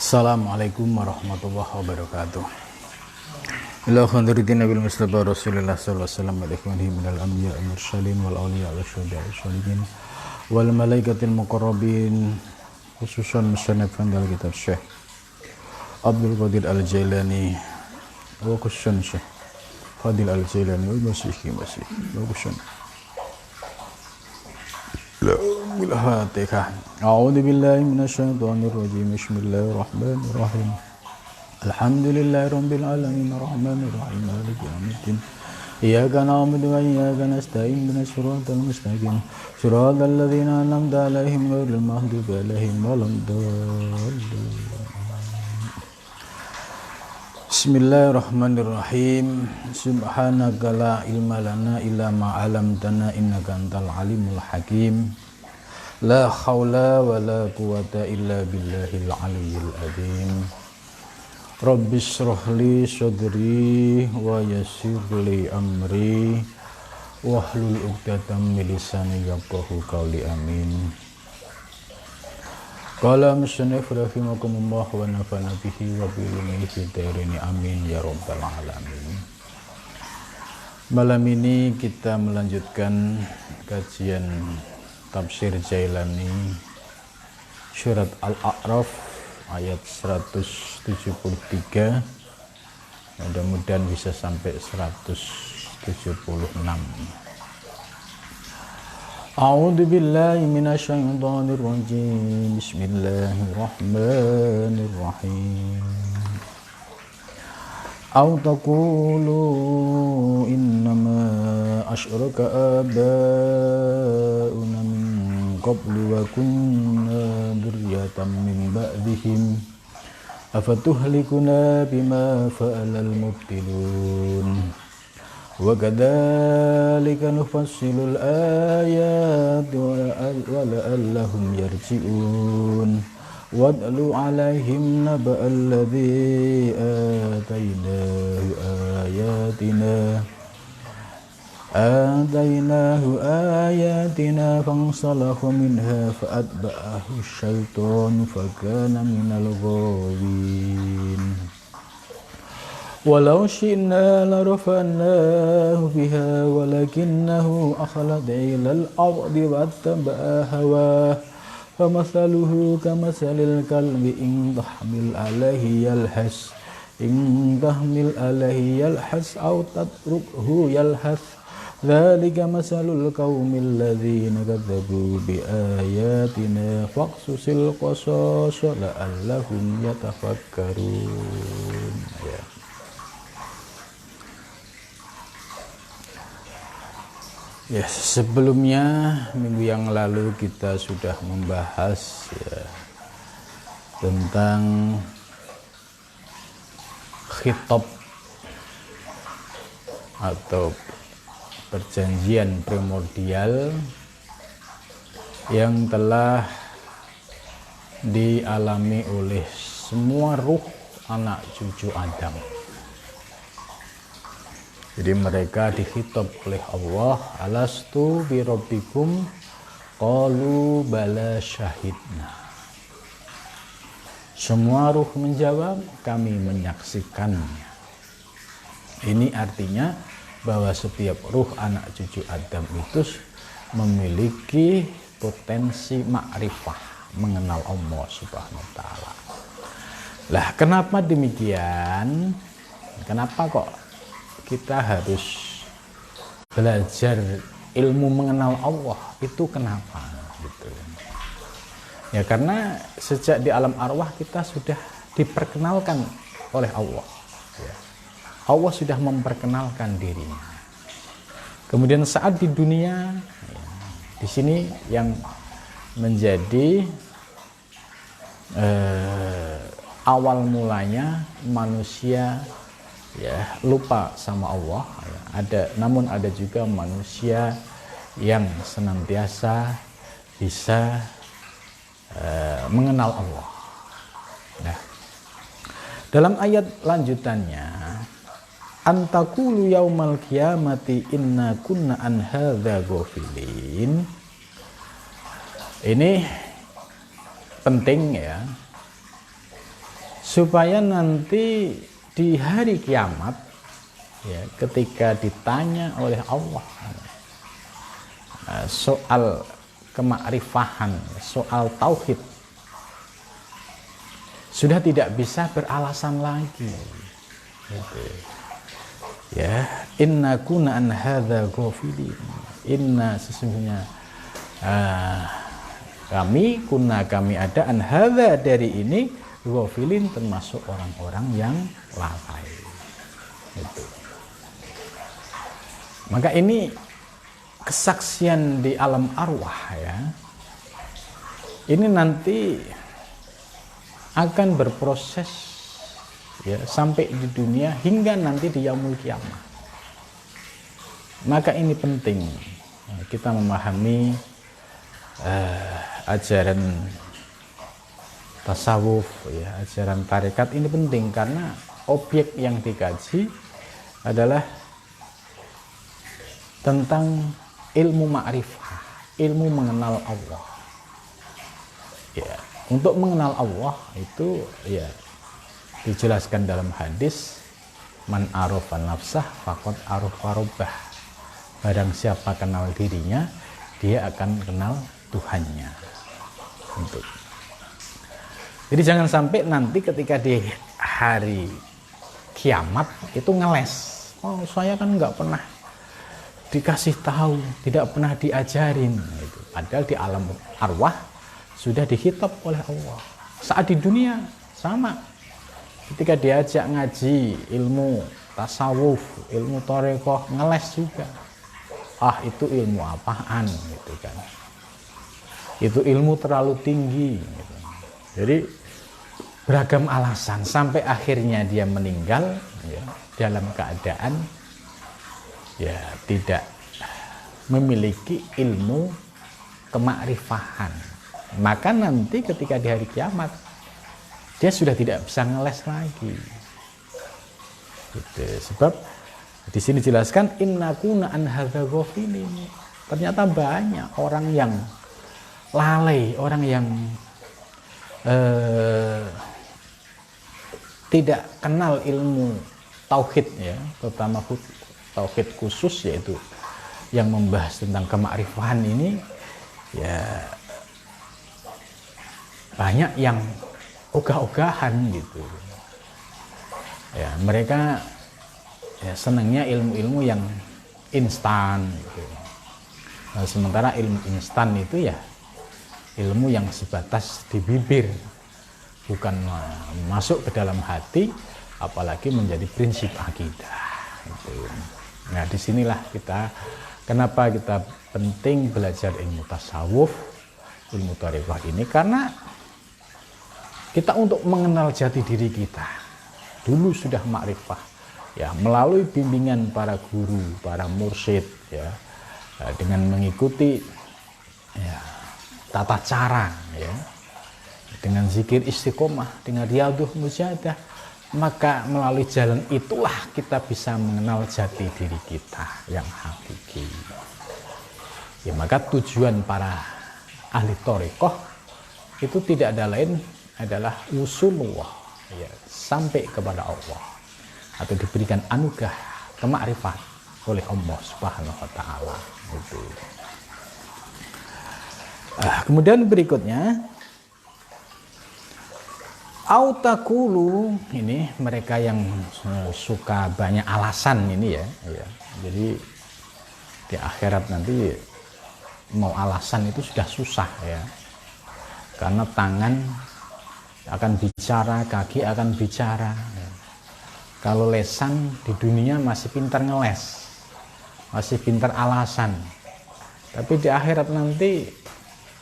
Assalamualaikum warahmatullahi wabarakatuh. Ila khandiritin Nabil Mustafa Rasulullah sallallahu alaihi wasallam wa ikhwanihi minal anbiya wal mursalin wal awliya wal syuhada wal sholihin wal malaikatil muqarrabin, khususan musannaf Fandal kitab Syekh Abdul Qadir Al-Jailani wa khususan Syekh Fadil Al-Jailani wa masih wa khususan Al-Fatihah. A'udzu billahi minasyaitonir rajim. Bismillahirrahmanirrahim. Alhamdulillahirabbil alamin arrahmanir rahim maliki yaumiddin. Iyyaka na'budu wa iyyaka nasta'in ihdinas siratal mustaqim siratal ladzina an'amta 'alaihim ghairil maghdubi 'alaihim waladdallin. Bismillahirrahmanirrahim. Subhanaka la ilma lana illa ma 'allamtana innaka antal alimul hakim. La haula wa la quwata illa billahil aliyyil azim. Rabbis shrah li sadri wa yassir li amri wahlul 'uqdatam min lisani yafqahu qawli amin. Qala musannif rahimakumullah wa nafa'ana bihi wa bi ilmihi fid dharain amin ya rabbal alamin. Malam ini kita melanjutkan kajian tafsir Jailani surat Al-A'raf ayat 173. Mudah-mudahan bisa sampai 176. A'udzu billahi minasyaitonir rajim. Bismillahirrahmanirrahim. Aw taqulu innama asyraka abauna min qablu wa kunna dzurriyyatan min ba'dihim afatuhlikuna bima fa'alal mubtilun. Wa kadzalika nufassilul ayati wa la'allahum yarji'un. Wad'lu 'alaihim naba'al ladzi atainahu ayatina fansalakha minha fa'atba'ahu asyaitanu fakana minal ghawin. Walau syi'na larafa'nahu biha walakinnahu akhlada ilal ardi wattaba'a hawah famathaluhu kamathalil kalbi in tahmil alaihi yalhas aw tatrukhu yalhas dzalika mathalul qaumil ladzina kadzdzabu biayatina faqsusil qasas la'allahum yatafakkarun. Ya, sebelumnya minggu yang lalu kita sudah membahas tentang khitab atau perjanjian primordial yang telah dialami oleh semua ruh anak cucu Adam. Jadi mereka dikhitab oleh Allah, alastu bi rabbikum qalu bala syahidna. Semua ruh menjawab, kami menyaksikannya. Ini artinya bahwa setiap ruh anak cucu Adam itu memiliki potensi ma'rifah, mengenal Allah Subhanahu wa taala. Lah, kenapa demikian? Kenapa kok kita harus belajar ilmu mengenal Allah? Itu kenapa gitu. Ya karena sejak di alam arwah kita sudah diperkenalkan oleh Allah ya. Allah sudah memperkenalkan dirinya. Kemudian saat di dunia ya, di sini yang menjadi awal mulanya manusia ya lupa sama Allah ya. Namun ada juga manusia yang senantiasa bisa mengenal Allah. Nah, dalam ayat lanjutannya, antakulu yaumal qiyamati inna kunna an hadza ghafilin. Ini penting ya. supaya nanti di hari kiamat ya, ketika ditanya oleh Allah soal kema'rifahan, soal tauhid, sudah tidak bisa beralasan lagi gitu. Ya, inna kuna an hadza ghafilin, inna sesungguhnya kami ada an hadza dari ini ghafilin, termasuk orang-orang yang lalai gitu. Maka ini kesaksian di alam arwah ya, ini nanti akan berproses ya sampai di dunia hingga nanti di yaumul kiamah. Maka ini penting kita memahami ajaran tasawuf ya, ajaran tarekat ini penting karena objek yang dikaji adalah tentang ilmu ma'rifah, ilmu mengenal Allah. Ya, untuk mengenal Allah itu ya dijelaskan dalam hadis, man arafa nafsah faqad arafa rabbah. Barang siapa kenal dirinya, dia akan kenal Tuhannya. Untuk. Jadi jangan sampai nanti ketika di hari kiamat itu ngeles. Oh, saya kan nggak pernah dikasih tahu, tidak pernah diajarin. Padahal di alam arwah sudah dihitab oleh Allah. Saat di dunia sama, ketika diajak ngaji ilmu tasawuf, ilmu tarekoh, ngeles juga. Ah, itu ilmu apaan gitu kan? Itu ilmu terlalu tinggi gitu. Jadi beragam alasan sampai akhirnya dia meninggal ya, dalam keadaan ya tidak memiliki ilmu kemakrifahan. Maka nanti ketika di hari kiamat dia sudah tidak bisa ngeles lagi gitu. Sebab di sini dijelaskan innakuna an hadza ghafilin. Ternyata banyak orang yang lalai, orang yang tidak kenal ilmu tauhid ya, terutama tauhid khusus yaitu yang membahas tentang kemakrifahan ini ya, banyak yang ogah-ogahan gitu ya, mereka ya senangnya ilmu-ilmu yang instan gitu. Nah, sementara ilmu instan itu ya ilmu yang sebatas di bibir, bukan masuk ke dalam hati, apalagi menjadi prinsip akidah gitu. Nah, disinilah kenapa kita penting belajar ilmu tasawuf, ilmu tarekat ini, karena kita untuk mengenal jati diri kita dulu sudah makrifah ya, melalui bimbingan para guru, para mursyid ya, dengan mengikuti ya tata cara ya, dengan zikir istiqomah, dengan riyadhah mujahadah, maka melalui jalan itulah kita bisa mengenal jati diri kita yang hakiki. Ya, maka tujuan para ahli thariqah itu tidak ada lain adalah usulullah ya, sampai kepada Allah atau diberikan anugerah kemakrifat oleh Allah Subhanahu wa taala itu. Kemudian berikutnya autakulu, ini mereka yang suka banyak alasan ini ya. Jadi di akhirat nanti mau alasan itu sudah susah ya, karena tangan akan bicara, kaki akan bicara ya. Kalau lesan di dunia masih pintar ngeles, masih pintar alasan, tapi di akhirat nanti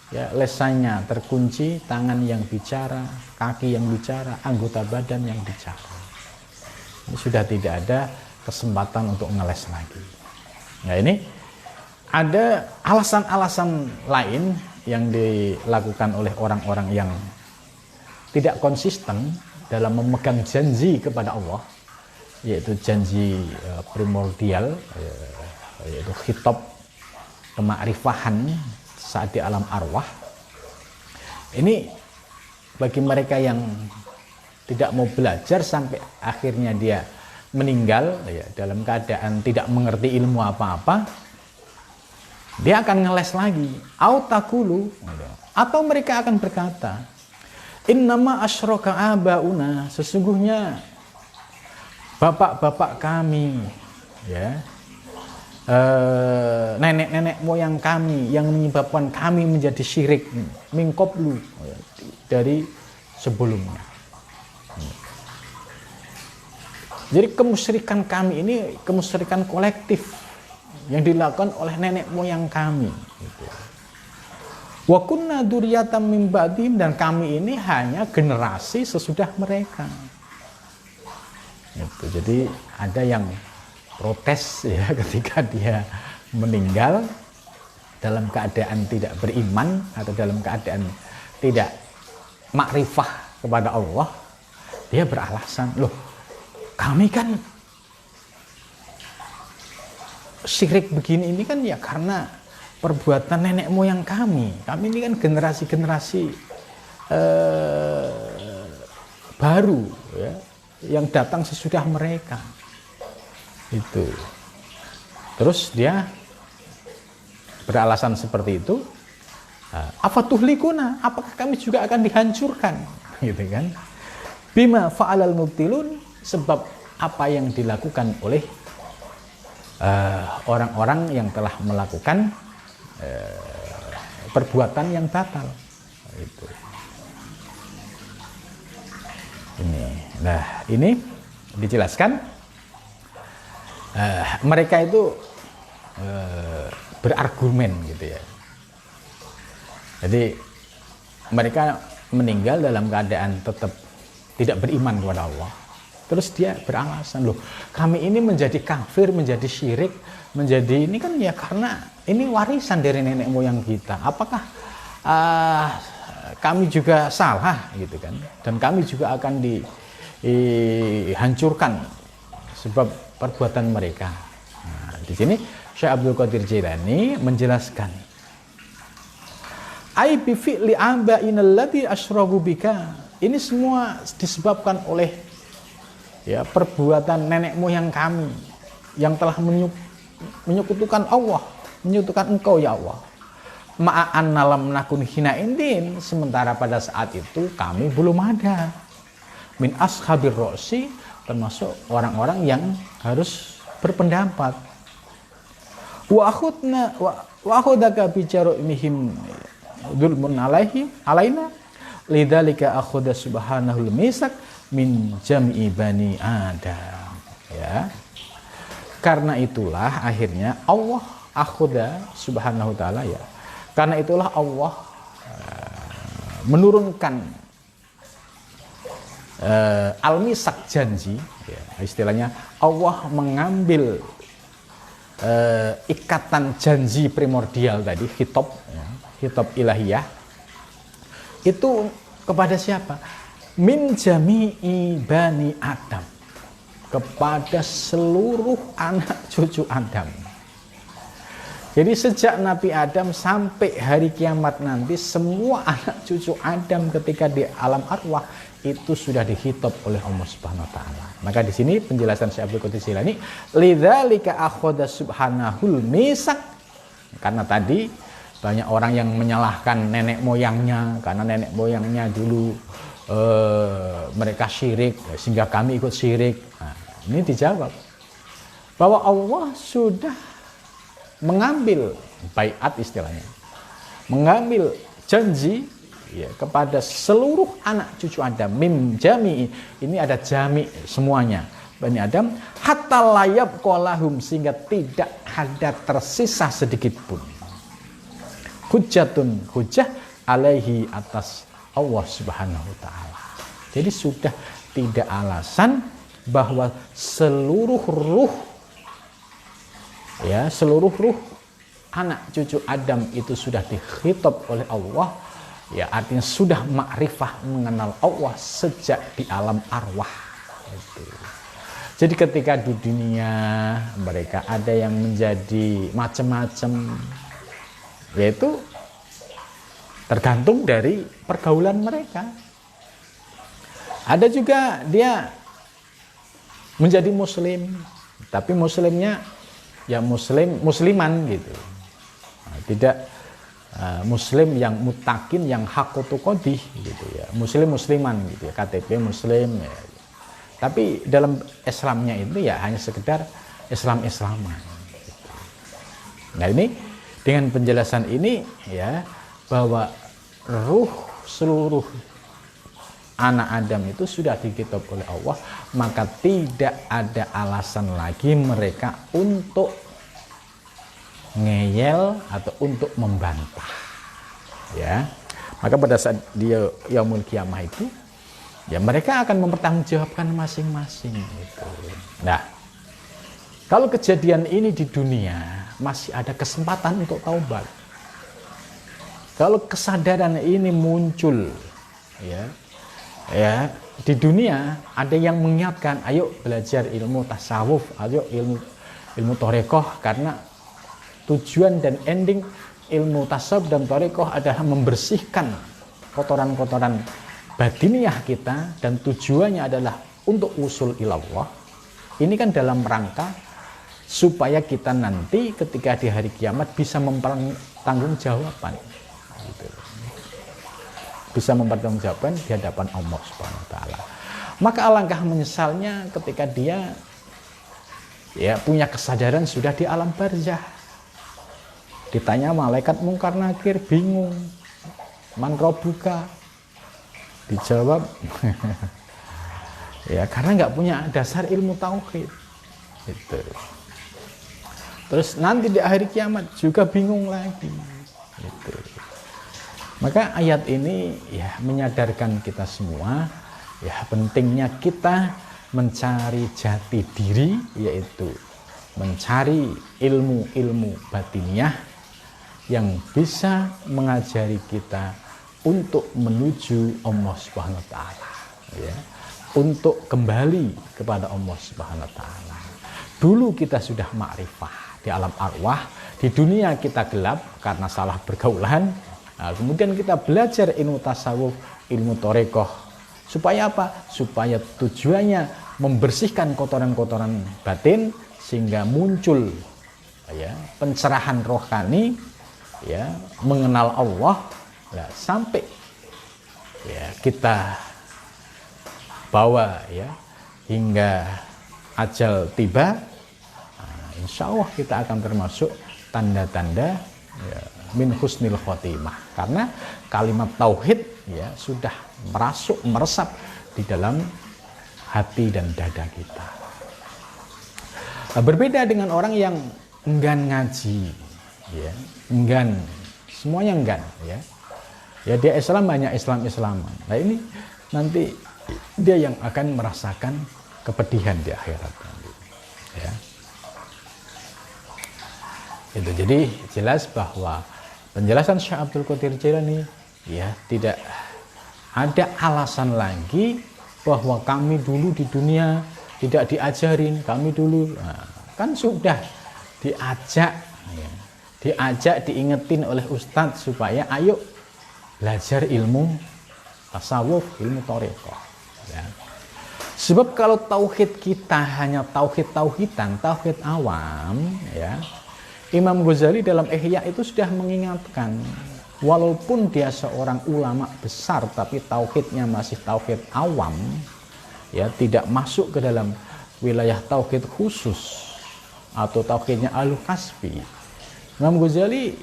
ya lesannya terkunci, tangan yang bicara, kaki yang bicara, anggota badan yang bicara. Ini sudah tidak ada kesempatan untuk ngeles lagi. Nah, ini ada alasan-alasan lain yang dilakukan oleh orang-orang yang tidak konsisten dalam memegang janji kepada Allah, yaitu janji primordial, yaitu khitab kemakrifahan saat di alam arwah. Ini bagi mereka yang tidak mau belajar sampai akhirnya dia meninggal ya, dalam keadaan tidak mengerti ilmu apa-apa, dia akan ngeles lagi. Autakulu, atau mereka akan berkata, innama asyraka abauna, sesungguhnya bapak-bapak kami, ya, nenek-nenek moyang kami yang menyebabkan kami menjadi syirik, mingkoplu, dari sebelumnya. Jadi kemusyrikan kami ini kemusyrikan kolektif yang dilakukan oleh nenek moyang kami. Wa kunna dzurriyyatan min ba'dihim, dan kami ini hanya generasi sesudah mereka. Gitu. Jadi ada yang protes ya ketika dia meninggal dalam keadaan tidak beriman atau dalam keadaan tidak makrifah kepada Allah. Dia beralasan, loh kami kan syirik begini ini kan ya karena perbuatan nenek moyang kami. Kami ini kan generasi-generasi baru ya, yang datang sesudah mereka. Itu. Terus dia beralasan seperti itu. Afatuhlikuna, apakah kami juga akan dihancurkan? Gitu kan? Bima fa'alal mubtilun, sebab apa yang dilakukan oleh orang-orang yang telah melakukan perbuatan yang batal. Itu. Ini dijelaskan mereka itu berargumen gitu ya. Jadi mereka meninggal dalam keadaan tetap tidak beriman kepada Allah. Terus dia beralasan, loh kami ini menjadi kafir, menjadi syirik, menjadi ini kan ya karena ini warisan dari nenek moyang kita. Apakah kami juga salah gitu kan? Dan kami juga akan dihancurkan sebab perbuatan mereka. Nah, di sini Syekh Abdul Qadir Jailani menjelaskan, ai bi fi'li aba'ina allati asyraku bika. Ini semua disebabkan oleh ya perbuatan nenek moyang kami yang telah menyekutukan Allah, menyekutukan Engkau ya Allah. Ma'an lam nakun hinain din, sementara pada saat itu kami belum ada. Min ashabir rosi, termasuk orang-orang yang harus berpendapat. Wa akhudaka bijarumihim dzulmun alaina lidzalika akhudha subhanahul misak min jam'i bani Adam. Ya. Karena itulah akhirnya Allah akhudha subhanahu ta'ala ya. Karena itulah Allah menurunkan al-misak janji ya, istilahnya Allah mengambil ikatan janji primordial tadi, khitab ya, khitab ilahiyah itu kepada siapa? Min jami'i bani Adam, kepada seluruh anak cucu Adam. Jadi sejak Nabi Adam sampai hari kiamat nanti, semua anak cucu Adam ketika di alam arwah itu sudah dikhitab oleh Allah Subhanahu wa taala. Maka di sini penjelasan Syekh Abdul Qadir Jailani, lidzalika akhadha subhanahul misak, karena tadi banyak orang yang menyalahkan nenek moyangnya karena nenek moyangnya dulu mereka syirik sehingga kami ikut syirik. Nah, ini dijawab bahwa Allah sudah mengambil baiat istilahnya, mengambil janji ya, kepada seluruh anak cucu Adam, mim jami, ini ada jami semuanya Bani Adam, hatta layab kolahum, sehingga tidak ada tersisa sedikit pun hujjatun, hujjah alaihi, atas Allah Subhanahu wa ta'ala. Jadi sudah tidak alasan bahwa seluruh ruh ya, seluruh ruh anak cucu Adam itu sudah dikhitab oleh Allah ya, artinya sudah makrifah mengenal Allah sejak di alam arwah itu. Jadi ketika di dunia mereka ada yang menjadi macam-macam, yaitu tergantung dari pergaulan mereka. Ada juga dia menjadi muslim, tapi muslimnya ya musliman gitu. Nah, tidak muslim yang mutakin, yang hakutukodih gitu ya, musliman gitu ya, KTP muslim ya. Tapi dalam Islamnya itu ya hanya sekedar Islaman gitu. Nah ini dengan penjelasan ini ya, bahwa ruh seluruh anak Adam itu sudah dikitab oleh Allah, maka tidak ada alasan lagi mereka untuk ngeyel atau untuk membantah ya. Maka pada saat dia yaumul kiamah itu ya, mereka akan mempertanggungjawabkan masing-masing gitu. Nah, kalau kejadian ini di dunia masih ada kesempatan untuk taubat. Kalau kesadaran ini muncul ya di dunia, ada yang mengingatkan, ayo belajar ilmu tasawuf, ayo ilmu torekoh, karena tujuan dan ending ilmu tasawuf dan torekoh adalah membersihkan kotoran-kotoran batiniah kita, dan tujuannya adalah untuk usul ilallah. Ini kan dalam rangka supaya kita nanti ketika di hari kiamat bisa mempertanggungjawabkan gitu. Bisa mempertanggungjawabkan di hadapan Allah Subhanahu wa taala. Maka alangkah menyesalnya ketika dia ya punya kesadaran sudah di alam barzah. Ditanya malaikat mungkar nakir, bingung. Man rabbuka? Dijawab ya karena nggak punya dasar ilmu tauhid. Gitu. Terus nanti di hari kiamat juga bingung lagi. Gitu. Maka ayat ini ya menyadarkan kita semua ya pentingnya kita mencari jati diri, yaitu mencari ilmu-ilmu batiniah yang bisa mengajari kita untuk menuju Allah Subhanahu wa taala ya, untuk kembali kepada Allah Subhanahu wa taala. Dulu kita sudah ma'rifah di alam arwah, di dunia kita gelap karena salah pergaulan. Nah, kemudian kita belajar ilmu tasawuf, ilmu torekoh. Supaya apa? Supaya tujuannya membersihkan kotoran-kotoran batin, sehingga muncul ya, pencerahan rohani, ya, mengenal Allah, ya, sampai ya, kita bawa ya, hingga ajal tiba. Nah, insya Allah kita akan termasuk tanda-tanda ya, min husnil khotimah, karena kalimat tauhid ya sudah meresap di dalam hati dan dada kita. Nah, berbeda dengan orang yang enggan ngaji ya, enggan, semuanya enggan ya. Ya dia Islam banyak Islaman. Nah ini nanti dia yang akan merasakan kepedihan di akhirat nanti. Ya. Itu jadi jelas bahwa penjelasan Syekh Abdul Qadir Jailani ya tidak ada alasan lagi bahwa kami dulu di dunia tidak diajarin, kami dulu kan sudah diajak ya, diingetin oleh ustadz supaya ayo belajar ilmu tasawuf, ilmu thariqah ya. Sebab kalau tauhid kita hanya tauhid-tauhidan, tauhid awam ya, Imam Ghazali dalam Ihya itu sudah mengingatkan, walaupun dia seorang ulama besar tapi tauhidnya masih tauhid awam ya, tidak masuk ke dalam wilayah tauhid khusus atau tauhidnya ahlu kasbi. Imam Ghazali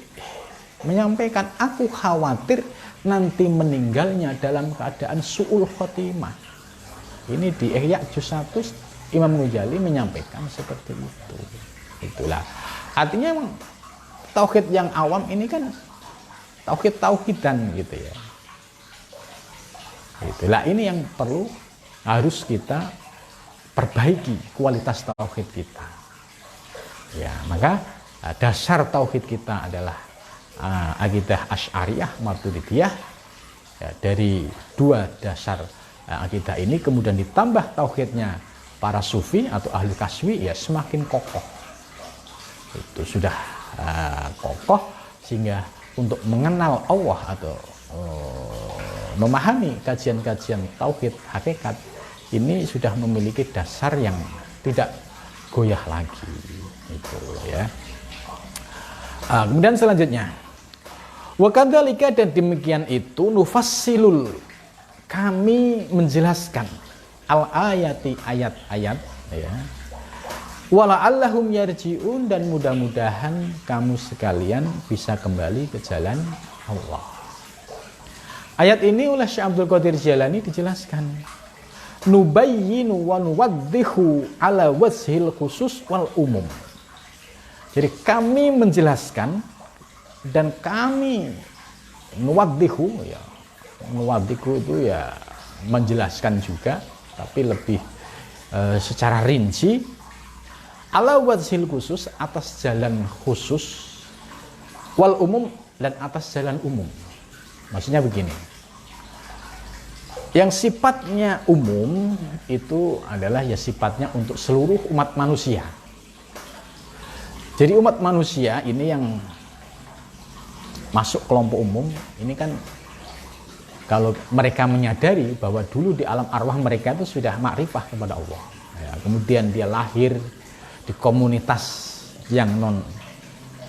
menyampaikan, aku khawatir nanti meninggalnya dalam keadaan su'ul khotimah. Ini di Ihya juz 1 Imam Ghazali menyampaikan seperti itu. Itulah artinya tauhid yang awam ini kan tauhid-tauhidan gitu ya. Itulah ini yang harus kita perbaiki kualitas tauhid kita. Ya, maka dasar tauhid kita adalah akidah Asy'ariyah, Maturidiyah. Ya, dari dua dasar akidah ini kemudian ditambah tauhidnya para sufi atau ahli kaswi, ya semakin kokoh. Itu sudah kokoh sehingga untuk mengenal Allah atau memahami kajian-kajian tauhid hakikat ini sudah memiliki dasar yang tidak goyah lagi itu ya. Kemudian selanjutnya wa kadzalika, dan demikian itu nufassilul, kami menjelaskan al ayati, ayat-ayat ya, wala'allahum yarji'un, dan mudah-mudahan kamu sekalian bisa kembali ke jalan Allah. Ayat ini oleh Syekh Abdul Qadir Jailani dijelaskan, nubayyinu wa nuwaddihu ala wajhil khusus wal umum. Jadi kami menjelaskan dan kami nuwaddihu ya. Nuwaddihu itu ya menjelaskan juga, tapi lebih secara rinci, ala wajhil khusus, atas jalan khusus, wal umum, dan atas jalan umum. Maksudnya begini, yang sifatnya umum itu adalah ya sifatnya untuk seluruh umat manusia. Jadi umat manusia ini yang masuk kelompok umum ini kan, kalau mereka menyadari bahwa dulu di alam arwah mereka itu sudah makrifah kepada Allah ya, kemudian dia lahir di komunitas yang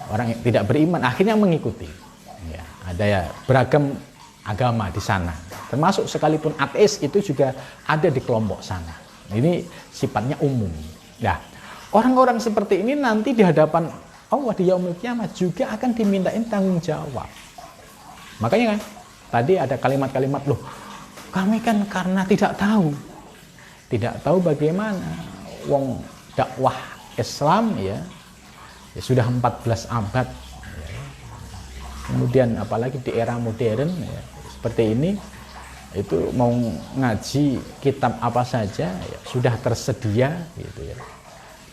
orang yang tidak beriman, akhirnya mengikuti ya, ada ya beragam agama di sana, termasuk sekalipun ateis itu juga ada di kelompok sana. Ini sifatnya umum. Nah, orang-orang seperti ini nanti di hadapan Allah di yaumul kiamah juga akan dimintain tanggung jawab. Makanya kan tadi ada kalimat-kalimat, loh kami kan karena tidak tahu bagaimana wong dakwah Islam ya sudah 14 abad ya. Kemudian apalagi di era modern ya, seperti ini, itu mau ngaji kitab apa saja ya, sudah tersedia gitu ya,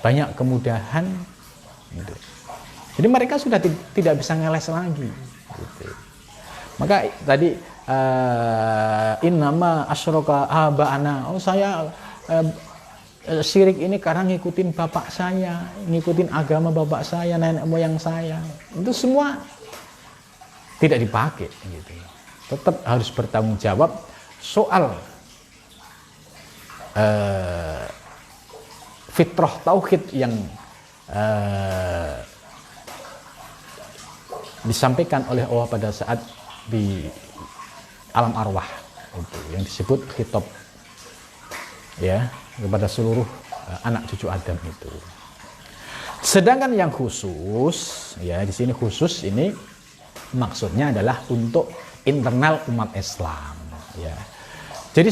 banyak kemudahan gitu. Jadi mereka sudah tidak bisa ngeles lagi gitu. Maka tadi innama asyraka aba'ana, saya syirik ini karena ngikutin bapak saya, ngikutin agama bapak saya, nenek moyang saya. Itu semua tidak dipakai gitu. Tetap harus bertanggung jawab soal fitrah tauhid yang disampaikan oleh Allah pada saat di alam arwah itu, yang disebut khitab ya kepada seluruh anak cucu Adam itu. Sedangkan yang khusus ya, di sini khusus ini maksudnya adalah untuk internal umat Islam ya. Jadi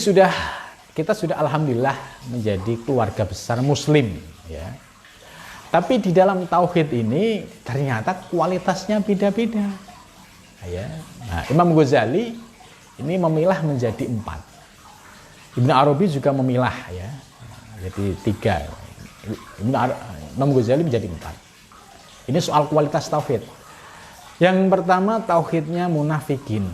kita sudah alhamdulillah menjadi keluarga besar muslim ya. Tapi di dalam tauhid ini ternyata kualitasnya beda-beda ya. Nah, Imam Ghazali ini memilah menjadi 4. Ibnu Arabi juga memilah ya. Jadi 3. Imam Ghazali menjadi 4. Ini soal kualitas tauhid. Yang pertama tauhidnya munafikin.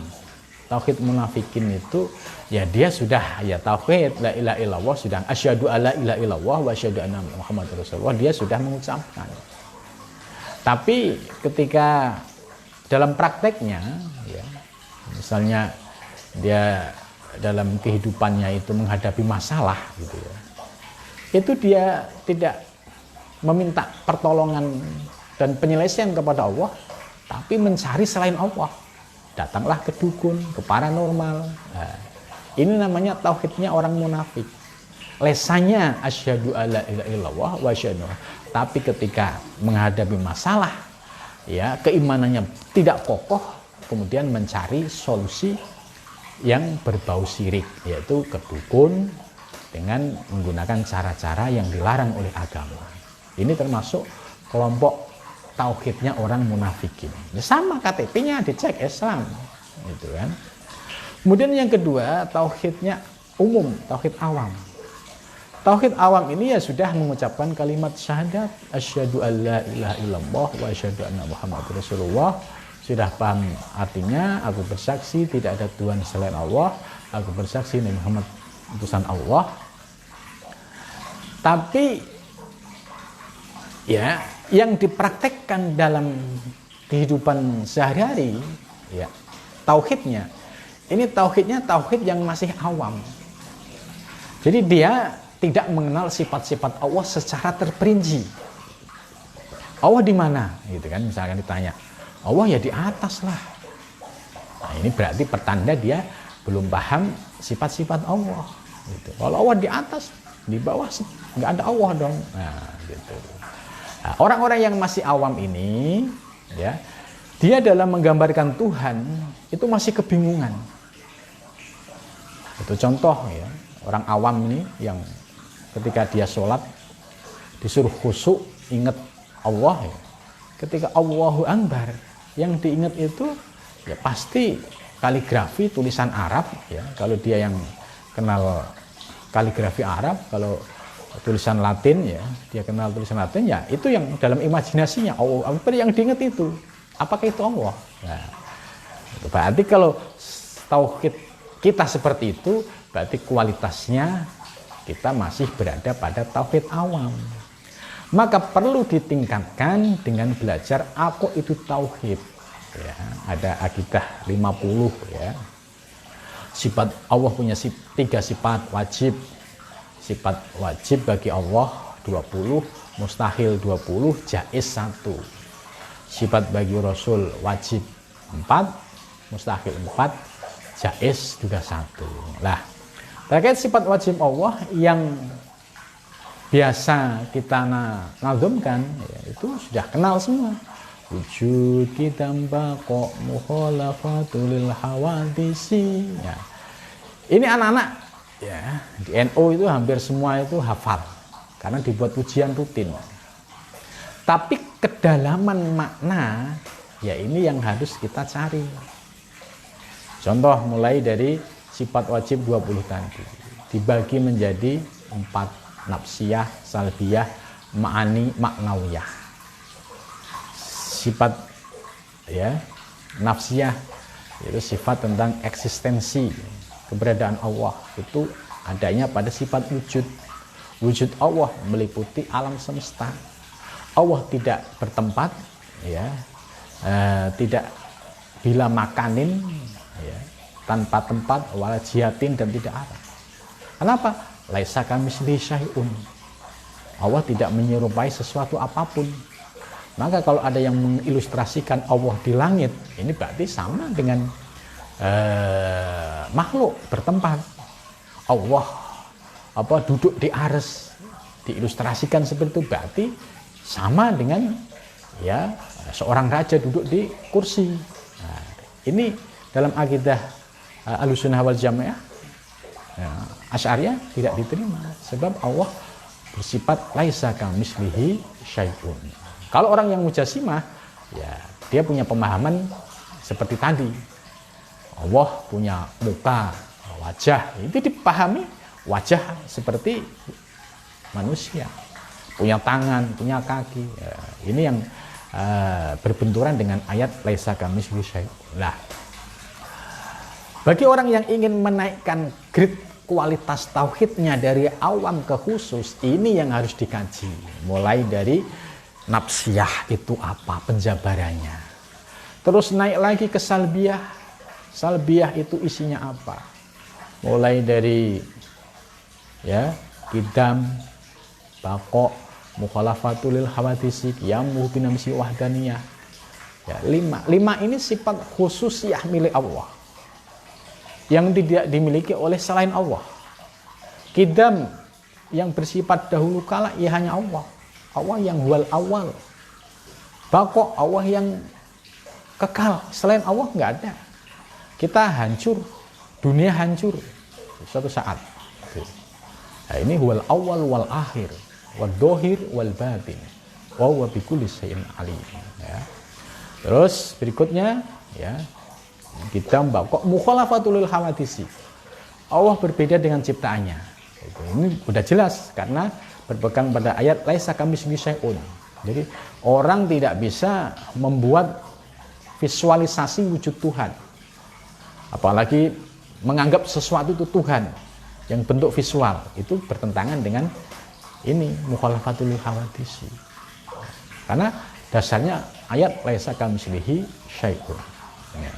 Tauhid munafikin itu ya dia sudah ya tauhid la ilaha illallah, sudah asyhadu alla ilaha illallah wa asyhadu anna muhammadar rasulullah, dia sudah mengucapkan. Tapi ketika dalam prakteknya ya, misalnya dia dalam kehidupannya itu menghadapi masalah gitu ya, itu dia tidak meminta pertolongan dan penyelesaian kepada Allah, tapi mencari selain Allah. Datanglah ke dukun, ke paranormal. Nah, ini namanya tauhidnya orang munafik. Lesannya asyhadu alla ilaha illallah wa asyhadu, tapi ketika menghadapi masalah ya keimanannya tidak kokoh, kemudian mencari solusi yang berbau syirik, yaitu ke dukun dengan menggunakan cara-cara yang dilarang oleh agama. Ini termasuk kelompok tauhidnya orang munafikin. Ya sama, KTP-nya dicek Islam, gitu kan. Kemudian yang kedua tauhidnya umum, tauhid awam. Tauhid awam ini ya sudah mengucapkan kalimat syahadat asyhadu alla ilaha illallah wa asyhadu anna muhammadar rasulullah, sudah paham artinya, aku bersaksi tidak ada Tuhan selain Allah, aku bersaksi Nabi Muhammad utusan Allah. Tapi ya yang dipraktekkan dalam kehidupan sehari-hari ya tauhidnya ini tauhidnya tauhid yang masih awam. Jadi dia tidak mengenal sifat-sifat Allah secara terperinci. Allah di mana? Gitu kan, misalkan ditanya. Allah ya di atas lah. Nah, ini berarti pertanda dia belum paham sifat-sifat Allah. Gitu. Kalau Allah di atas, di bawah nggak ada Allah dong. Nah, gitu. Nah, orang-orang yang masih awam ini, ya, dia dalam menggambarkan Tuhan itu masih kebingungan. Itu contoh ya, orang awam ini yang ketika dia sholat disuruh khusyuk ingat Allah ya. Ketika Allahu Akbar yang diingat itu ya pasti kaligrafi tulisan Arab ya. Kalau dia yang kenal kaligrafi Arab, kalau tulisan Latin ya, dia kenal tulisan Latin ya, itu yang dalam imajinasinya Allahu Akbar yang diingat itu. Apakah itu Allah? Nah, berarti kalau tauhid kita seperti itu, berarti kualitasnya kita masih berada pada tauhid awam. Maka perlu ditingkatkan dengan belajar apa itu tauhid. Ya, ada akidah 50 ya. Sifat Allah punya 3 sifat wajib. Sifat wajib bagi Allah 20, mustahil 20, jaiz 1. Sifat bagi Rasul wajib 4, mustahil 4, jaiz juga 1. Lah, terkait sifat wajib Allah yang biasa kita nazumkan ya, itu sudah kenal semua. Wujud kita baqo mukhalafatul hawadisi. Ya. Ini anak-anak ya, di NU itu hampir semua itu hafal karena dibuat ujian rutin. Tapi kedalaman makna ya ini yang harus kita cari. Contoh mulai dari sifat wajib 20 tadi dibagi menjadi 4, nafsiyah, salbiyah, ma'ani, maknawiyah. Sifat ya, nafsiyah itu sifat tentang eksistensi, keberadaan Allah. Itu adanya pada sifat wujud. Wujud Allah meliputi alam semesta. Allah tidak bertempat ya, tidak bila makanin ya, tanpa tempat, wala jihatin dan tidak arah. Kenapa? Laisa kamitslihi syai'un. Allah tidak menyerupai sesuatu apapun. Maka kalau ada yang mengilustrasikan Allah di langit, ini berarti sama dengan makhluk bertempat. Allah duduk di arsy, diilustrasikan seperti itu berarti sama dengan ya seorang raja duduk di kursi. Nah, ini dalam akidah Ahlussunnah wal Jamaah ya, Asy'ariyah tidak diterima sebab Allah bersifat laisa kamitslihi syai'un. Kalau orang yang Mujasimah ya dia punya pemahaman seperti tadi. Allah punya muka, wajah, itu dipahami wajah seperti manusia. Punya tangan, punya kaki. Ya, ini yang berbenturan dengan ayat laisa kamitslihi syai'un. Lah, bagi orang yang ingin menaikkan grade kualitas tauhidnya dari awam ke khusus, ini yang harus dikaji. Mulai dari nafsiyah itu apa penjabarannya. Terus naik lagi ke salbiyah. Salbiyah itu isinya apa? Mulai dari ya, qidam, baqo, mukhalafatul hawadisi, qiyamu binamsi wahdaniyah. Ya, 5 ini sifat khususiyah milik Allah yang tidak dimiliki oleh selain Allah. Qidam yang bersifat dahulu kala ya hanya Allah. Allah yang wal awal. Baqo Allah yang kekal. Selain Allah nggak ada. Kita hancur, dunia hancur suatu saat. Nah, ini wal awal wal akhir, wal dohir wal batin. Wa huwa bikulli syai'in alim. Ya. Terus berikutnya ya, kita kok mukhalafatul hawadisi. Allah berbeda dengan ciptaannya. Ini sudah jelas karena berpegang pada ayat laisa kamitslihi syai'un. Jadi orang tidak bisa membuat visualisasi wujud Tuhan. Apalagi menganggap sesuatu itu Tuhan yang bentuk visual, itu bertentangan dengan ini mukhalafatul hawadisi. Karena dasarnya ayat laisa kamitslihi syai'un. Ya.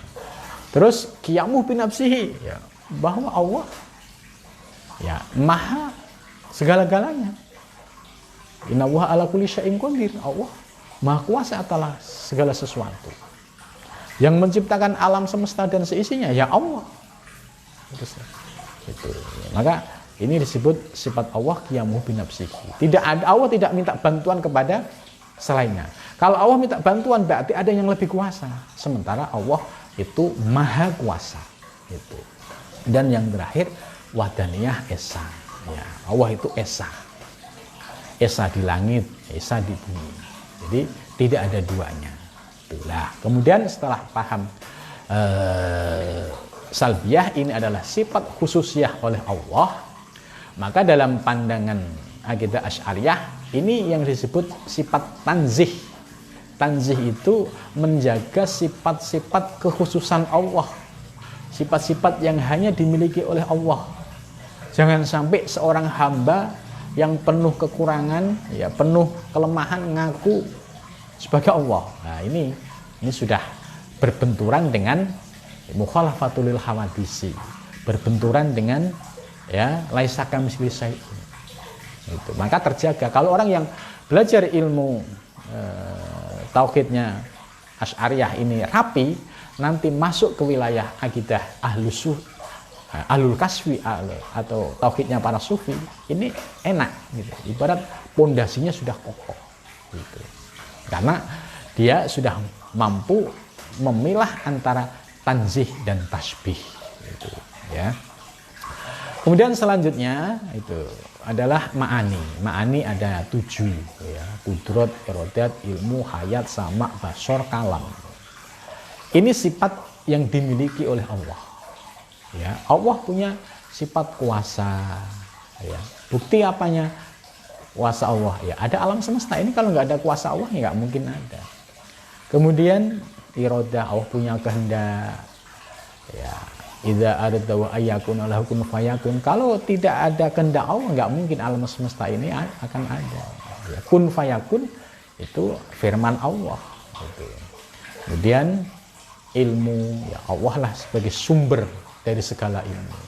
Terus qiyamuh binafsihi, ya, bahwa Allah ya maha segala-galanya. Innallaha ala kulli syai'in qadir. Allah maha kuasa atas segala sesuatu. Yang menciptakan alam semesta dan seisinya ya Allah. Itu. Maka ini disebut sifat Allah qiyamuh binafsihi. Tidak ada, Allah tidak minta bantuan kepada selainnya. Kalau Allah minta bantuan berarti ada yang lebih kuasa. Sementara Allah itu maha kuasa. Itu. Dan yang terakhir wadaniyah esa. Ya, Allah itu esa. Esa di langit, esa di bumi. Jadi tidak ada duanya. Itulah. Kemudian setelah paham salbiyah ini adalah sifat khususiyah oleh Allah, maka dalam pandangan akidah Asy'ariyah ini yang disebut sifat tanzih. Tanzih itu menjaga sifat-sifat kekhususan Allah, sifat-sifat yang hanya dimiliki oleh Allah. Jangan sampai seorang hamba yang penuh kekurangan, ya penuh kelemahan ngaku sebagai Allah. Nah, ini sudah berbenturan dengan mukhalafatul hawadisi, berbenturan dengan ya laisa kamitslihi syai'un. Itu. Maka terjaga. Kalau orang yang belajar ilmu tauhidnya Asy'ariyah ini rapi, nanti masuk ke wilayah akidah ahlul kaswi atau tauhidnya para sufi, ini enak gitu. Ibarat pondasinya sudah kokoh gitu. Karena dia sudah mampu memilah antara tanzih dan tasbih gitu, ya. Kemudian selanjutnya itu adalah ma'ani. Ma'ani ada 7 ya, kudrat, irodat, ilmu, hayat, sama, basor, kalam. Ini sifat yang dimiliki oleh Allah. Ya, Allah punya sifat kuasa. Ya. Bukti apanya? Kuasa Allah. Ya, ada alam semesta ini, kalau nggak ada kuasa Allah nggak mungkin ada. Kemudian irodah, Allah punya kehendak. Ya, idza aradta wa ayyakun lahu kun fayakun. Kalau tidak ada kehendak Allah, nggak mungkin alam semesta ini akan ada. Ya, kun fayakun itu firman Allah. Gitu. Kemudian ilmu, ya Allah lah sebagai sumber dari segala ilmu.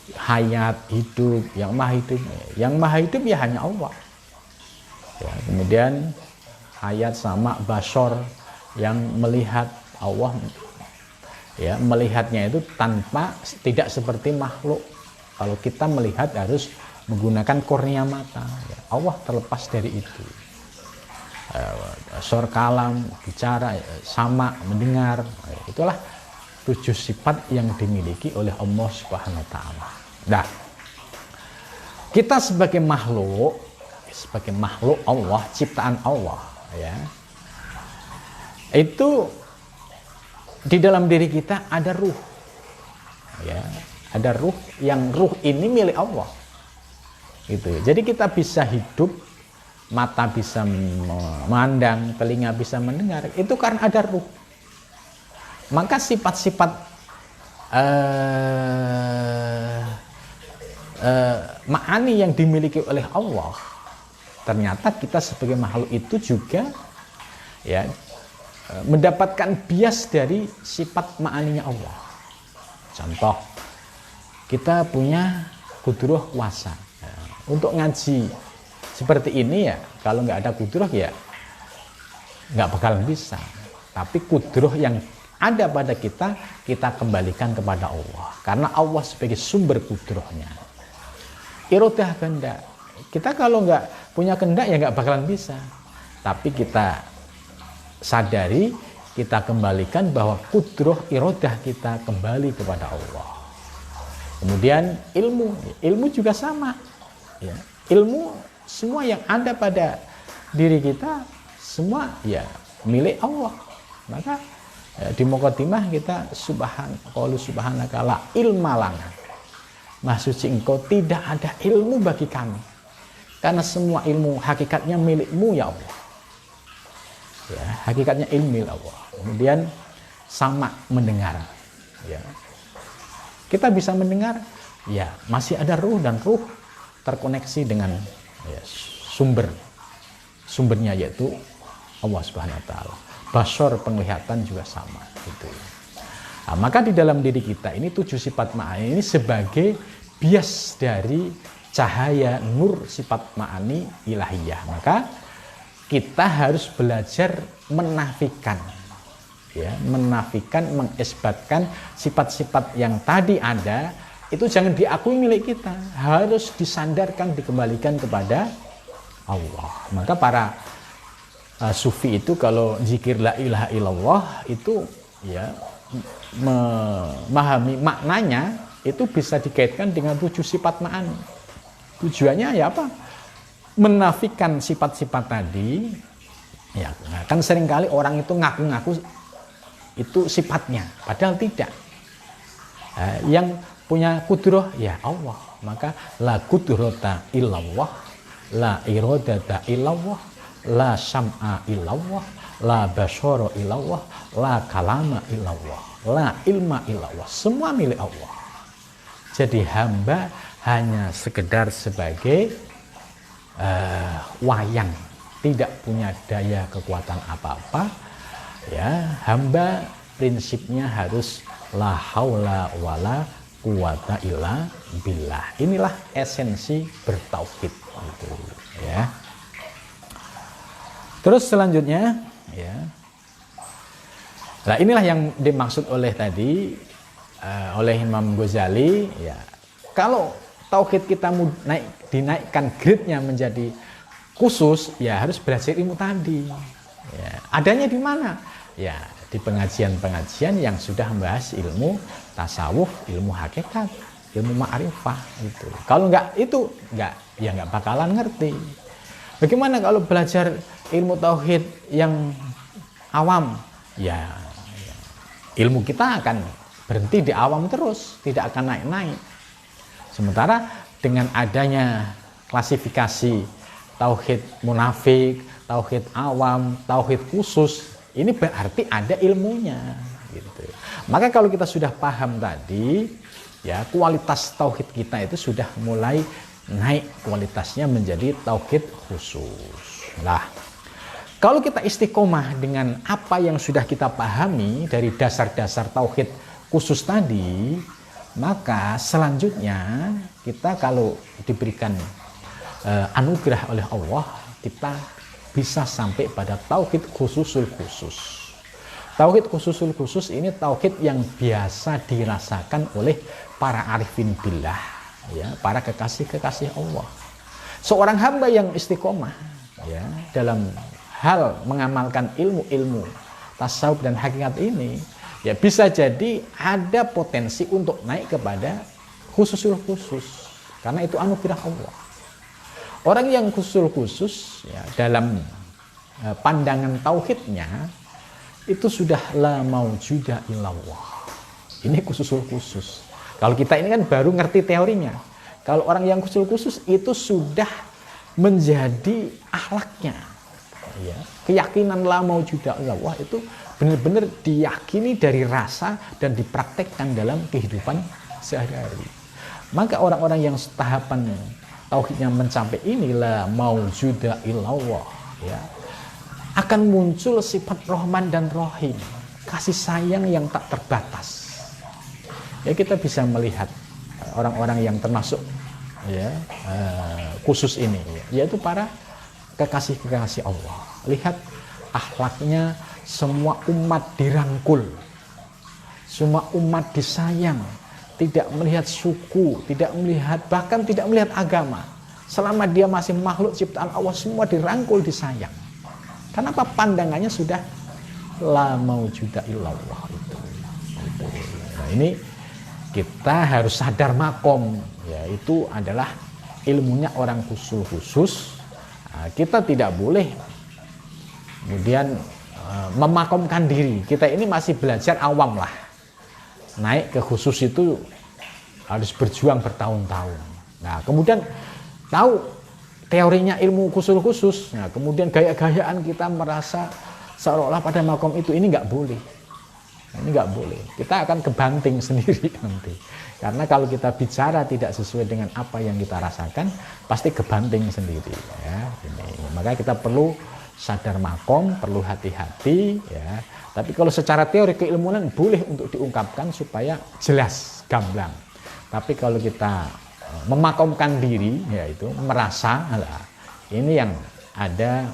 Hayat, hidup, yang maha hidup ya hanya Allah. Ya, kemudian hayat sama basor, yang melihat Allah, ya melihatnya itu tidak seperti makhluk. Kalau kita melihat harus menggunakan kornea mata. Ya, Allah terlepas dari itu. Sor kalam, bicara, sama, mendengar. Itulah 7 sifat yang dimiliki oleh Allah Subhanahu wa taala. Nah, kita sebagai makhluk Allah, ciptaan Allah, ya. Itu di dalam diri kita ada ruh. Ya, ada ruh, yang ruh ini milik Allah. Gitu. Jadi kita bisa hidup, mata bisa memandang, telinga bisa mendengar, itu karena ada ruh. Maka sifat-sifat ma'ani yang dimiliki oleh Allah, ternyata kita sebagai makhluk itu juga ya mendapatkan bias dari sifat ma'aninya Allah. Contoh, kita punya kudroh kuasa. Ya, untuk ngaji seperti ini ya, kalau nggak ada kudroh ya nggak bakalan bisa. Tapi kudroh yang ada pada kita kembalikan kepada Allah. Karena Allah sebagai sumber kudrohnya. Irodah kehendak. Kita kalau nggak punya kehendak ya nggak bakalan bisa. Tapi kita sadari, kita kembalikan bahwa kudroh irodah kita kembali kepada Allah. Kemudian ilmu juga sama. Ya. Ilmu semua yang ada pada diri kita semua ya milik Allah. Maka ya, di Muqaddimah kita subhanaka la ilma lana. Maha suci engkau, tidak ada ilmu bagi kami. Karena semua ilmu hakikatnya milikmu ya Allah. Ya, hakikatnya ilmu Allah. Kemudian sama mendengar. Ya. Kita bisa mendengar, ya masih ada ruh, dan ruh terkoneksi dengan ya, sumbernya yaitu Allah Subhanahu wa taala. Basor, penglihatan juga sama gitu. Nah, maka di dalam diri kita ini 7 sifat ma'ani ini sebagai bias dari cahaya nur sifat ma'ani ilahiyah. Maka kita harus belajar menafikan, ya, menafikan, mengisbatkan sifat-sifat yang tadi ada itu jangan diakui milik kita, harus disandarkan, dikembalikan kepada Allah. Maka para sufi itu kalau zikir la ilaha illallah itu ya memahami maknanya itu bisa dikaitkan dengan 7 sifat ma'ani. Tujuannya ya apa? Menafikan sifat-sifat tadi. Ya, kan seringkali orang itu ngaku-ngaku itu sifatnya, padahal tidak. Yang punya kudrah ya Allah. Maka la kudrata illallah, la iradata illallah, la sam'a illallah, la basyara illallah, la kalama illallah, la ilma illallah. Semua milik Allah. Jadi hamba hanya sekedar sebagai wayang, tidak punya daya kekuatan apa-apa. Ya, hamba prinsipnya harus la haula wala quwata illa billah. Inilah esensi bertauhid gitu, ya. Terus selanjutnya ya. Nah, inilah yang dimaksud oleh tadi oleh Imam Ghazali ya. Kalau tauhid kita dinaikkan grade-nya menjadi khusus, ya harus belajar ilmu tadi. Ya, adanya di mana? Ya, di pengajian-pengajian yang sudah membahas ilmu tasawuf, ilmu hakikat, ilmu ma'rifah itu. Kalau enggak itu enggak bakalan ngerti. Bagaimana kalau belajar ilmu tauhid yang awam? Ya, ilmu kita akan berhenti di awam terus, tidak akan naik-naik. Sementara dengan adanya klasifikasi tauhid munafik, tauhid awam, tauhid khusus, ini berarti ada ilmunya gitu. Maka kalau kita sudah paham tadi, ya kualitas tauhid kita itu sudah mulai naik kualitasnya menjadi tauhid khusus. Nah, kalau kita istiqomah dengan apa yang sudah kita pahami dari dasar-dasar tauhid khusus tadi, maka selanjutnya kita kalau diberikan anugerah oleh Allah, kita bisa sampai pada tauhid khususul khusus. Tauhid khususul khusus ini tauhid yang biasa dirasakan oleh para arifin billah, ya, para kekasih-kekasih Allah. Seorang hamba yang istiqomah ya dalam hal mengamalkan ilmu-ilmu tasawuf dan hakikat ini, ya bisa jadi ada potensi untuk naik kepada khususul khusus, karena itu anugerah Allah. Orang yang khususul khusus ya, dalam pandangan tauhidnya itu sudah la maujuda illallah. Ini khususul khusus. Kalau kita ini kan baru ngerti teorinya. Kalau orang yang khususul khusus itu sudah menjadi akhlaknya. Ya, keyakinan la maujuda illallah itu benar-benar diyakini dari rasa dan dipraktekkan dalam kehidupan sehari-hari. Maka orang-orang yang tahapan tauhidnya mencapai inilah maujuda illallah, ya, akan muncul sifat Rahman dan Rahim, kasih sayang yang tak terbatas. Ya, kita bisa melihat orang-orang yang termasuk ya khusus ini, yaitu para kekasih-kekasih Allah. Lihat akhlaknya, semua umat dirangkul, semua umat disayang. Tidak melihat suku, tidak melihat, bahkan tidak melihat agama. Selama dia masih makhluk ciptaan Allah, semua dirangkul, disayang. Kenapa? Pandangannya sudah la maujuda illallah itu. Nah, ini kita harus sadar makom, yaitu adalah ilmunya orang khusus. Nah, kita tidak boleh kemudian memakomkan diri. Kita ini masih belajar awam lah. Naik ke khusus itu harus berjuang bertahun-tahun. Nah, kemudian tahu teorinya ilmu khusus. Nah, kemudian gaya-gayaan kita merasa seolah-olah pada makom itu, ini nggak boleh. Nah, ini nggak boleh. Kita akan kebanting sendiri nanti. Karena kalau kita bicara tidak sesuai dengan apa yang kita rasakan, pasti kebanting sendiri. Ya, ini. Maka kita perlu sadar makom, perlu hati-hati ya. Tapi kalau secara teori keilmuan boleh untuk diungkapkan supaya jelas, gamblang. Tapi kalau kita memakomkan diri, yaitu merasa, ini yang ada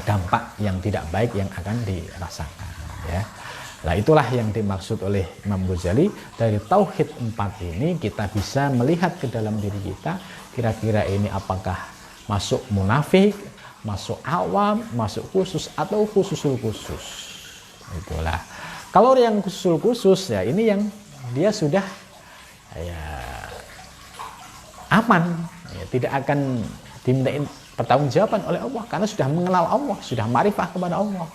dampak yang tidak baik yang akan dirasakan ya. Nah, itulah yang dimaksud oleh Imam Ghazali. Dari tauhid 4 ini kita bisa melihat ke dalam diri kita, kira-kira ini apakah masuk munafik, masuk awam, masuk khusus, atau khususul khusus. Itulah. Kalau yang khususul khusus ya, ini yang dia sudah ya aman, ya, tidak akan dimintain pertanggungjawaban oleh Allah karena sudah mengenal Allah, sudah ma'rifah kepada Allah.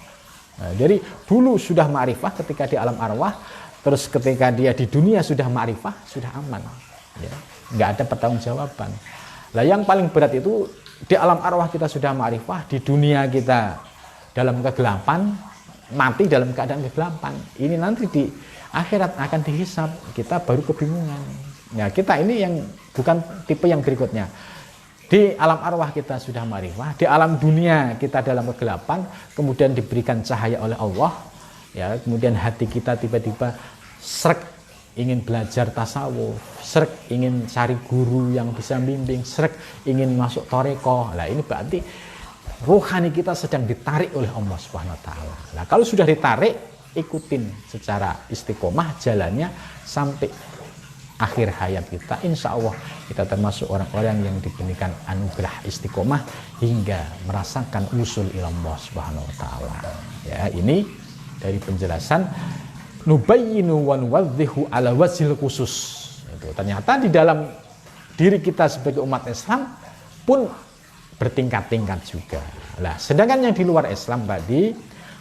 Nah, jadi dulu sudah ma'rifah ketika di alam arwah, terus ketika dia di dunia sudah ma'rifah, sudah aman. Ya, nggak ada pertanggungjawaban. Nah, yang paling berat itu di alam arwah kita sudah ma'rifah, di dunia kita dalam kegelapan, mati dalam keadaan kegelapan. Ini nanti di akhirat akan dihisab, kita baru kebingungan. Ya, kita ini yang bukan tipe yang berikutnya. Di alam arwah kita sudah ma'rifah, di alam dunia kita dalam kegelapan, kemudian diberikan cahaya oleh Allah, ya, kemudian hati kita tiba-tiba srek ingin belajar tasawuf, srek ingin cari guru yang bisa bimbing, srek ingin masuk thariqah. Nah, ini berarti rohani kita sedang ditarik oleh Allah Subhanahu wa taala. Nah, kalau sudah ditarik, ikutin secara istiqomah jalannya sampai akhir hayat kita, insya Allah kita termasuk orang-orang yang diberikan anugerah istiqomah hingga merasakan usul ilallah Subhanahu wa taala. Ya, ini dari penjelasan nubayyinu wa nuwadhihu ala wajhil khusus. Itu ternyata di dalam diri kita sebagai umat Islam pun bertingkat-tingkat juga. Nah, sedangkan yang di luar Islam tadi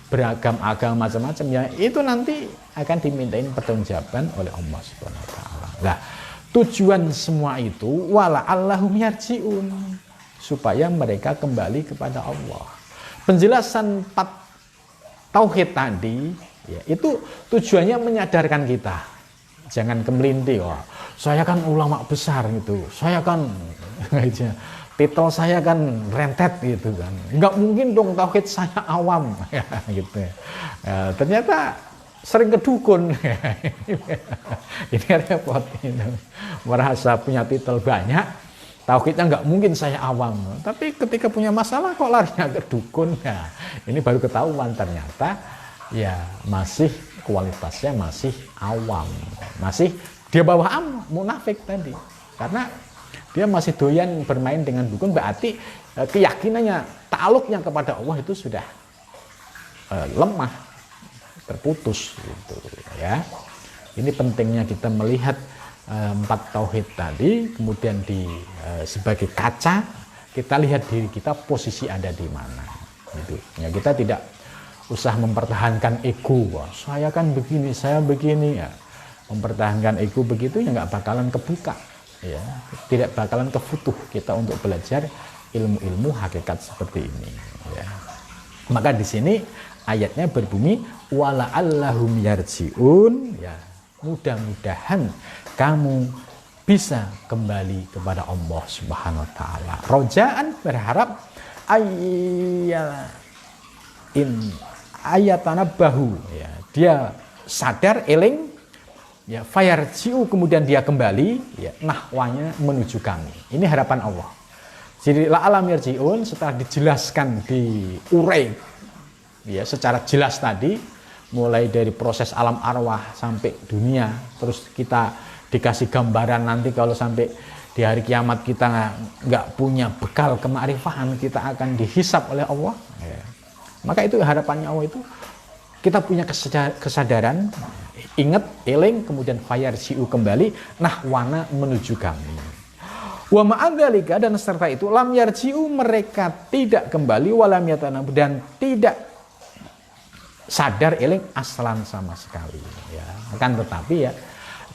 beragam agama macam-macam ya, itu nanti akan dimintain pertanggungjawaban oleh Allah Subhanahu wa taala. Nah, tujuan semua itu wala allahum yarjiun, supaya mereka kembali kepada Allah. Penjelasan 4 tauhid tadi ya, itu tujuannya menyadarkan kita. Jangan kemelinti, wah, saya kan ulama besar gitu. Saya kan titel saya kan rentet gitu kan. Enggak mungkin dong tauhid saya awam ya, gitu. Ya, ternyata sering ke dukun. Ini repot itu. Merasa punya titel banyak, tauhidnya nggak mungkin saya awam. Tapi ketika punya masalah kok larinya ke dukun. Nah, ini baru ketahuan ternyata ya masih kualitasnya masih awam. Masih dia bawa munafik tadi. Karena dia masih doyan bermain dengan dukun, berarti keyakinannya, ta'aluknya kepada Allah itu sudah lemah, terputus gitu ya. Ini pentingnya kita melihat 4 tauhid tadi, kemudian sebagai kaca kita lihat diri kita posisi ada di mana gitu. Ya, kita tidak usah mempertahankan ego, wah, saya kan begini, saya begini ya. Mempertahankan ego begitu ya nggak bakalan kebuka ya, tidak bakalan kefutuh kita untuk belajar ilmu-ilmu hakikat seperti ini ya. Maka di sini ayatnya berbunyi wala allahum yarjiun ya, mudah-mudahan kamu bisa kembali kepada Allah Subhanahu wa taala. Rojaan berharap ayatanabahu ya, dia sadar eling ya, fayarji'u kemudian dia kembali ya, nahwanya menuju kami. Ini harapan Allah. Jadi la alam yarji'un setelah dijelaskan, diurai ya secara jelas tadi, mulai dari proses alam arwah sampai dunia, terus kita dikasih gambaran nanti kalau sampai di hari kiamat kita nggak punya bekal kema'rifatan, kita akan dihisab oleh Allah ya. Maka itu harapannya Allah itu kita punya kesadaran, ingat, eling, kemudian fayarji'u kembali, nahwana menuju kami. Wa ma'adzalika dan serta itu lam yarji'u mereka tidak kembali, walam yatanabu dan tidak sadar eling aslan sama sekali ya. Kan tetapi ya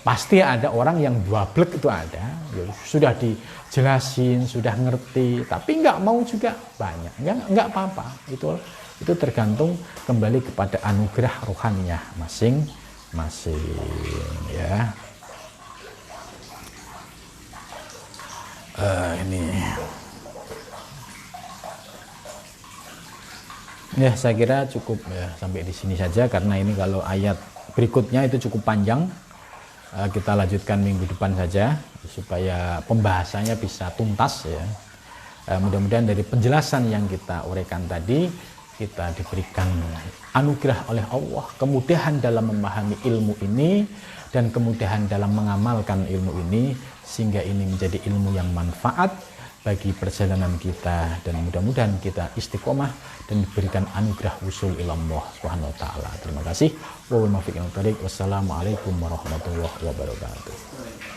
pasti ada orang yang dwablek itu ada, ya, sudah dijelasin, sudah ngerti, tapi nggak mau juga banyak, nggak apa-apa. Itu tergantung kembali kepada anugerah rohaninya masing-masing ya. Ini Ya, saya kira cukup ya sampai di sini saja karena ini kalau ayat berikutnya itu cukup panjang. Kita lanjutkan minggu depan saja supaya pembahasannya bisa tuntas ya. Mudah-mudahan dari penjelasan yang kita uraikan tadi kita diberikan anugerah oleh Allah, kemudahan dalam memahami ilmu ini dan kemudahan dalam mengamalkan ilmu ini sehingga ini menjadi ilmu yang manfaat bagi perjalanan kita dan mudah-mudahan kita istiqomah dan diberikan anugerah usul ilallah subhanahu wa ta'ala. Terima kasih. Wassalamualaikum warahmatullahi wabarakatuh.